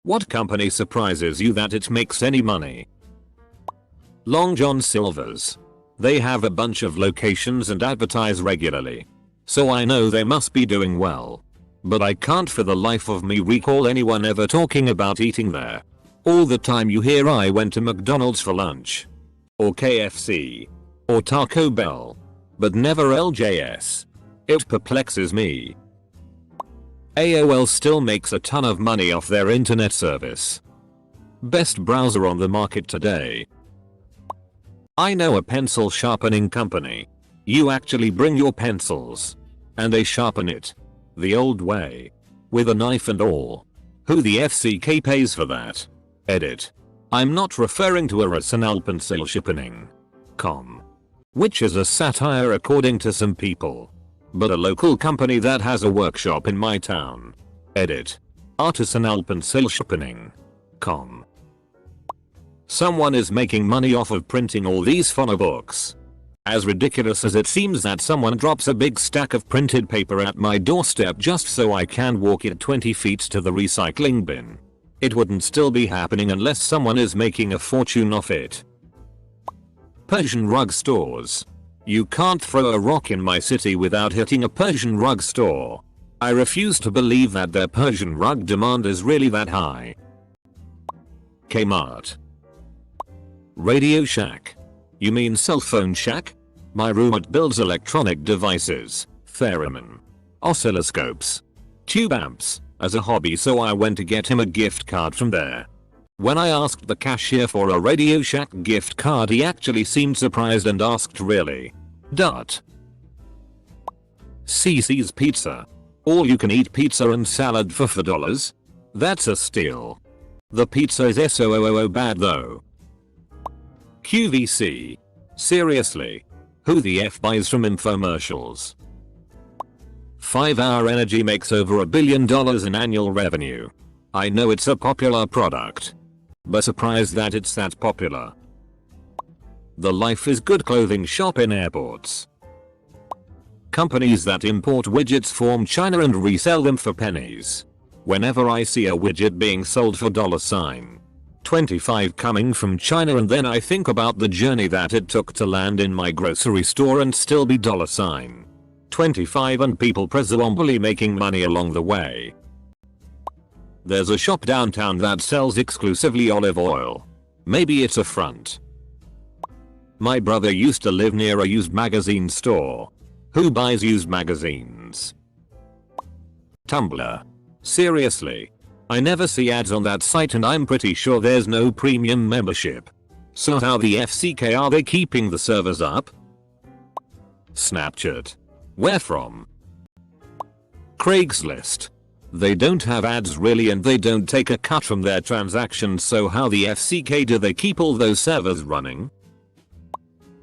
What company surprises you that it makes any money? Long John Silver's. They have a bunch of locations and advertise regularly. So I know they must be doing well. But I can't for the life of me recall anyone ever talking about eating there. All the time you hear I went to McDonald's for lunch. Or KFC. Or Taco Bell. But never LJS. It perplexes me. AOL still makes a ton of money off their internet service. Best browser on the market today. I know a pencil sharpening company. You actually bring your pencils. And they sharpen it. The old way. With a knife and all. Who the FCK pays for that? Edit. I'm not referring to a rational pencil sharpening. Which is a satire according to some people. But a local company that has a workshop in my town. Edit. Artisanal pencil sharpening. Someone is making money off of printing all these phonobooks. As ridiculous as it seems that someone drops a big stack of printed paper at my doorstep just so I can walk it 20 feet to the recycling bin. It wouldn't still be happening unless someone is making a fortune off it. Persian rug stores. You can't throw a rock in my city without hitting a Persian rug store. I refuse to believe that their Persian rug demand is really that high. Kmart. Radio Shack. You mean cell phone shack? My roommate builds electronic devices, theremin, oscilloscopes, tube amps, as a hobby, so I went to get him a gift card from there. When I asked the cashier for a Radio Shack gift card, he actually seemed surprised and asked, really? CC's Pizza. All you can eat pizza and salad for $4? That's a steal. The pizza is so bad though. QVC. Seriously. Who the F buys from infomercials? 5-Hour Energy makes over $1 billion in annual revenue. I know it's a popular product. But surprised that it's that popular. The Life is Good clothing shop in airports. Companies that import widgets from China and resell them for pennies. Whenever I see a widget being sold for $25 coming from China, and then I think about the journey that it took to land in my grocery store and still be $25 and people presumably making money along the way. There's a shop downtown that sells exclusively olive oil. Maybe it's a front. My brother used to live near a used magazine store. Who buys used magazines? Tumblr. Seriously. I never see ads on that site and I'm pretty sure there's no premium membership. So how the FCK are they keeping the servers up? Snapchat. Where from? Craigslist. They don't have ads really and they don't take a cut from their transactions, so how the FCK do they keep all those servers running?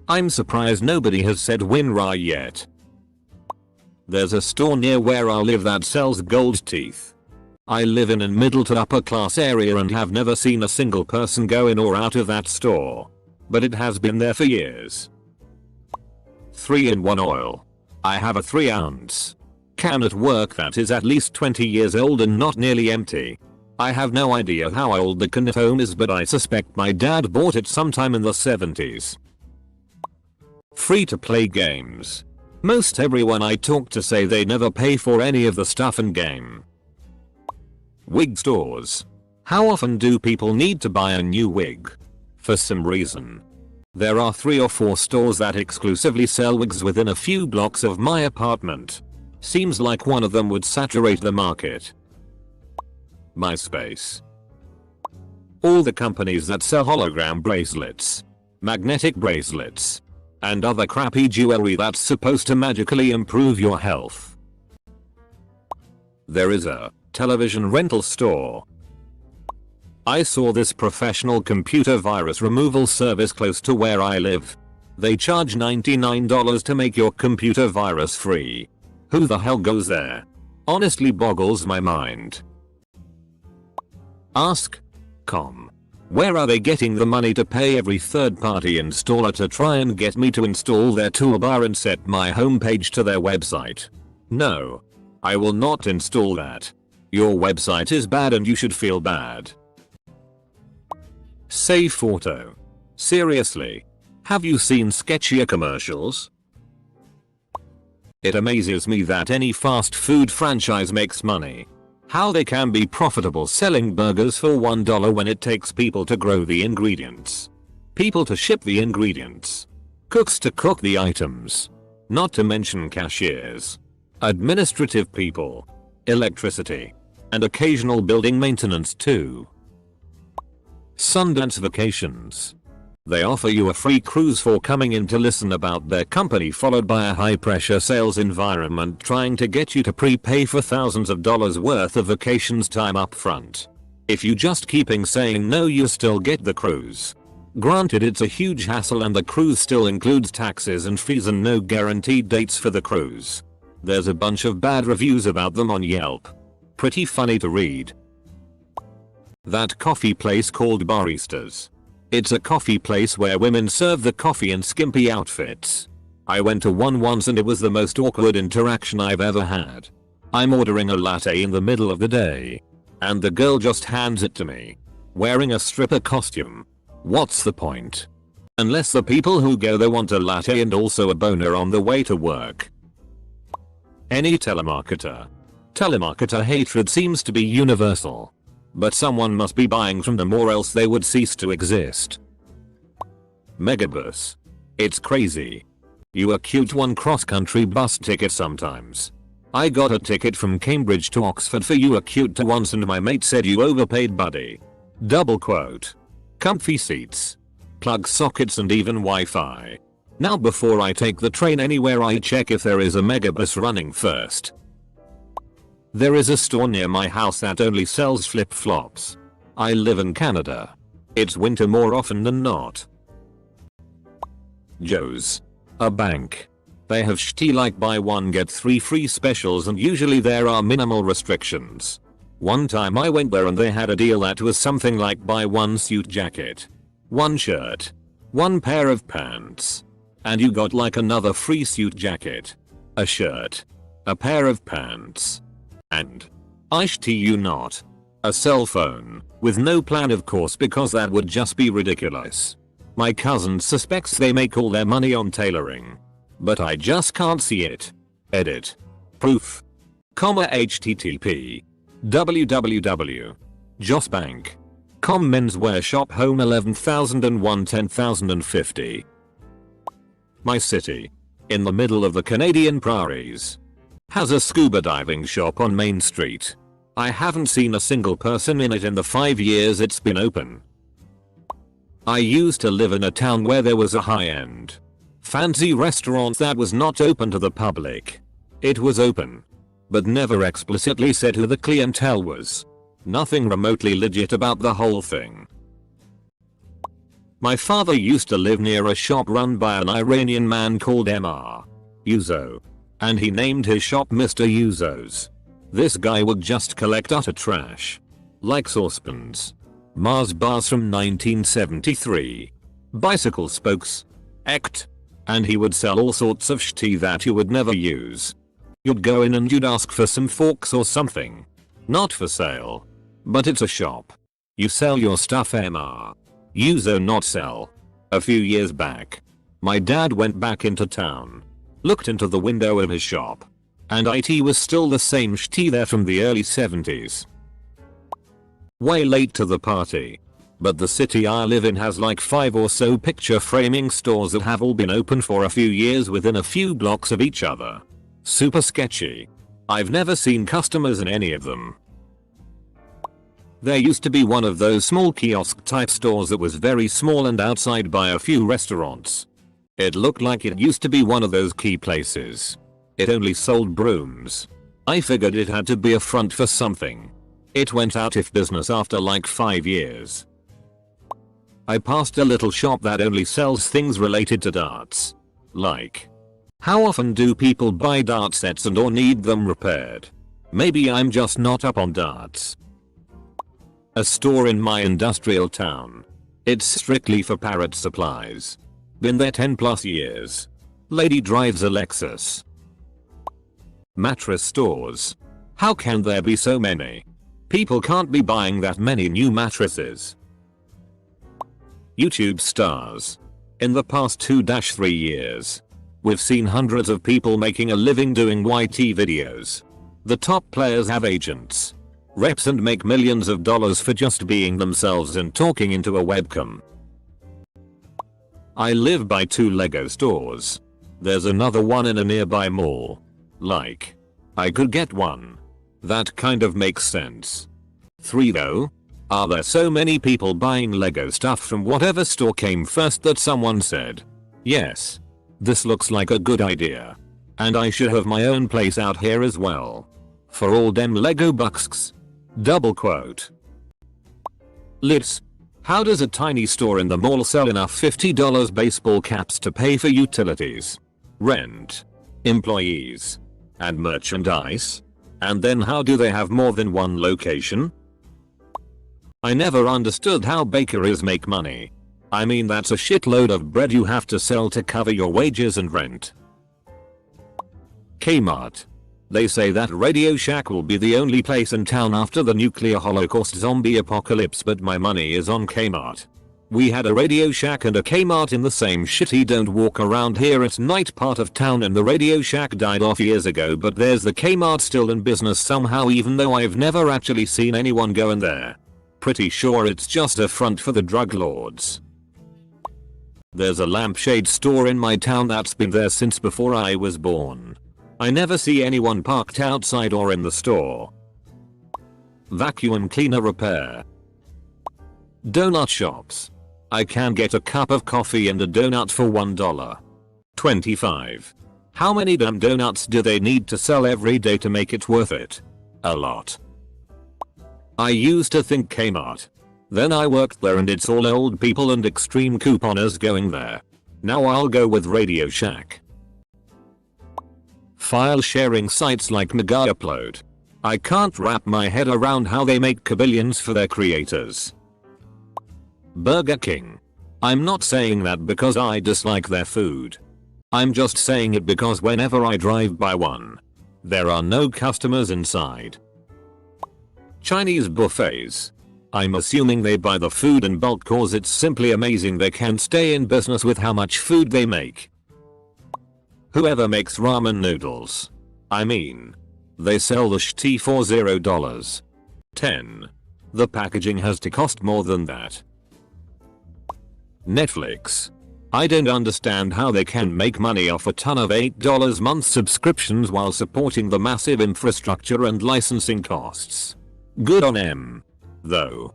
I'm surprised nobody has said WinRAR yet. There's a store near where I live that sells gold teeth. I live in a middle to upper class area and have never seen a single person go in or out of that store. But it has been there for years. 3-in-1 oil. I have a 3-ounce can at work that is at least 20 years old and not nearly empty. I have no idea how old the can at home is, but I suspect my dad bought it sometime in the 70s. Free to play games. Most everyone I talk to say they never pay for any of the stuff in game. Wig stores. How often do people need to buy a new wig? For some reason. There are 3 or 4 stores that exclusively sell wigs within a few blocks of my apartment. Seems like one of them would saturate the market. MySpace. All the companies that sell hologram bracelets, magnetic bracelets, and other crappy jewelry that's supposed to magically improve your health. There is a television rental store. I saw this professional computer virus removal service close to where I live. They charge $99 to make your computer virus free. Who the hell goes there? Honestly boggles my mind. Ask.com. Where are they getting the money to pay every third-party installer to try and get me to install their toolbar and set my homepage to their website? No. I will not install that. Your website is bad and you should feel bad. Say photo. Seriously. Have you seen sketchier commercials? It amazes me that any fast food franchise makes money. How they can be profitable selling burgers for $1 when it takes people to grow the ingredients, people to ship the ingredients, cooks to cook the items, not to mention cashiers, administrative people, electricity, and occasional building maintenance too. Sundance Vacations. They offer you a free cruise for coming in to listen about their company, followed by a high pressure sales environment trying to get you to prepay for thousands of dollars worth of vacations time up front. If you just keeping saying no, you still get the cruise. Granted, it's a huge hassle and the cruise still includes taxes and fees and no guaranteed dates for the cruise. There's a bunch of bad reviews about them on Yelp. Pretty funny to read. That coffee place called Baristas. It's a coffee place where women serve the coffee in skimpy outfits. I went to one once and it was the most awkward interaction I've ever had. I'm ordering a latte in the middle of the day, and the girl just hands it to me, wearing a stripper costume. What's the point? Unless the people who go there want a latte and also a boner on the way to work. Any telemarketer. Telemarketer hatred seems to be universal. But someone must be buying from them or else they would cease to exist. Megabus. It's crazy. You acute one cross-country bus ticket sometimes. I got a ticket from Cambridge to Oxford for you acute to once and my mate said you overpaid buddy. Double quote. Comfy seats, plug sockets and even Wi-Fi. Now before I take the train anywhere I check if there is a megabus running first. There is a store near my house that only sells flip-flops. I live in Canada. It's winter more often than not. Joe's. A bank. They have shitty like buy one get 3 free specials and usually there are minimal restrictions. One time I went there and they had a deal that was something like buy one suit jacket, one shirt, one pair of pants, and you got like another free suit jacket, a shirt, a pair of pants, and, I shit you not, a cell phone, with no plan of course because that would just be ridiculous. My cousin suspects they make all their money on tailoring. But I just can't see it. Edit. Proof. HTTP. www. Josbank.com menswear shop home 11,001 10,050. My city. In the middle of the Canadian prairies. Has a scuba diving shop on Main Street. I haven't seen a single person in it in the 5 years it's been open. I used to live in a town where there was a high-end, fancy restaurant that was not open to the public. It was open, but never explicitly said who the clientele was. Nothing remotely legit about the whole thing. My father used to live near a shop run by an Iranian man called Mr. Yuzo. And he named his shop Mr. Yuzo's. This guy would just collect utter trash. Like saucepans, Mars bars from 1973, bicycle spokes, and he would sell all sorts of shit that you would never use. You'd go in and you'd ask for some forks or something. Not for sale. But it's a shop. You sell your stuff Mr. Yuzo not sell. A few years back, my dad went back into town. Looked into the window of his shop. And it was still the same shit there from the early 70s. Way late to the party. But the city I live in has like 5 or so picture framing stores that have all been open for a few years within a few blocks of each other. Super sketchy. I've never seen customers in any of them. There used to be one of those small kiosk type stores that was very small and outside by a few restaurants. It looked like it used to be one of those key places. It only sold brooms. I figured it had to be a front for something. It went out of business after like 5 years. I passed a little shop that only sells things related to darts. Like, how often do people buy dart sets and or need them repaired? Maybe I'm just not up on darts. A store in my industrial town. It's strictly for parrot supplies. Been there 10+ years. Lady drives a Lexus. Mattress stores. How can there be so many? People can't be buying that many new mattresses. YouTube stars. In the past 2-3 years, we've seen hundreds of people making a living doing YT videos. The top players have agents, reps and make millions of dollars for just being themselves and talking into a webcam. I live by 2 Lego stores. There's another one in a nearby mall. Like, I could get one. That kind of makes sense. 3 though? Are there so many people buying Lego stuff from whatever store came first that someone said, yes, this looks like a good idea. And I should have my own place out here as well. For all dem Lego bucks. Double quote. Lids. How does a tiny store in the mall sell enough $50 baseball caps to pay for utilities, rent, employees, and merchandise? And then how do they have more than one location? I never understood how bakeries make money. I mean, that's a shitload of bread you have to sell to cover your wages and rent. Kmart. They say that Radio Shack will be the only place in town after the nuclear holocaust zombie apocalypse, but my money is on Kmart. We had a Radio Shack and a Kmart in the same shitty don't walk around here at night part of town, and the Radio Shack died off years ago, but there's the Kmart still in business somehow, even though I've never actually seen anyone go in there. Pretty sure it's just a front for the drug lords. There's a lampshade store in my town that's been there since before I was born. I never see anyone parked outside or in the store. Vacuum cleaner repair. Donut shops. I can get a cup of coffee and a donut for $1.25. How many damn donuts do they need to sell every day to make it worth it? A lot. I used to think Kmart. Then I worked there and it's all old people and extreme couponers going there. Now I'll go with Radio Shack. File sharing sites like MacLeod. I can't wrap my head around how they make kabillions for their creators. Burger King. I'm not saying that because I dislike their food. I'm just saying it because whenever I drive by one, there are no customers inside. Chinese buffets. I'm assuming they buy the food in bulk cause it's simply amazing they can stay in business with how much food they make. Whoever makes ramen noodles. I mean, they sell the shitty for $0. 10. The packaging has to cost more than that. Netflix. I don't understand how they can make money off a ton of $8 month subscriptions while supporting the massive infrastructure and licensing costs. Good on them, though.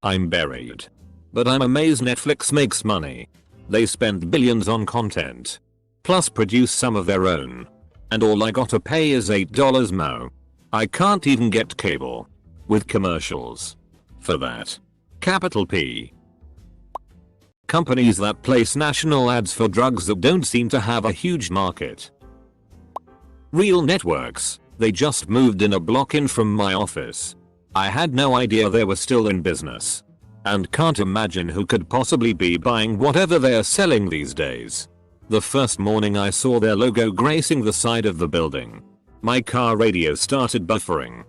I'm buried. But I'm amazed Netflix makes money. They spend billions on content. Plus produce some of their own. And all I gotta pay is $8 mo. I can't even get cable. With commercials. For that. Capital P. Companies that place national ads for drugs that don't seem to have a huge market. Real networks. They just moved in a block in from my office. I had no idea they were still in business. And can't imagine who could possibly be buying whatever they are selling these days. The first morning I saw their logo gracing the side of the building, my car radio started buffering.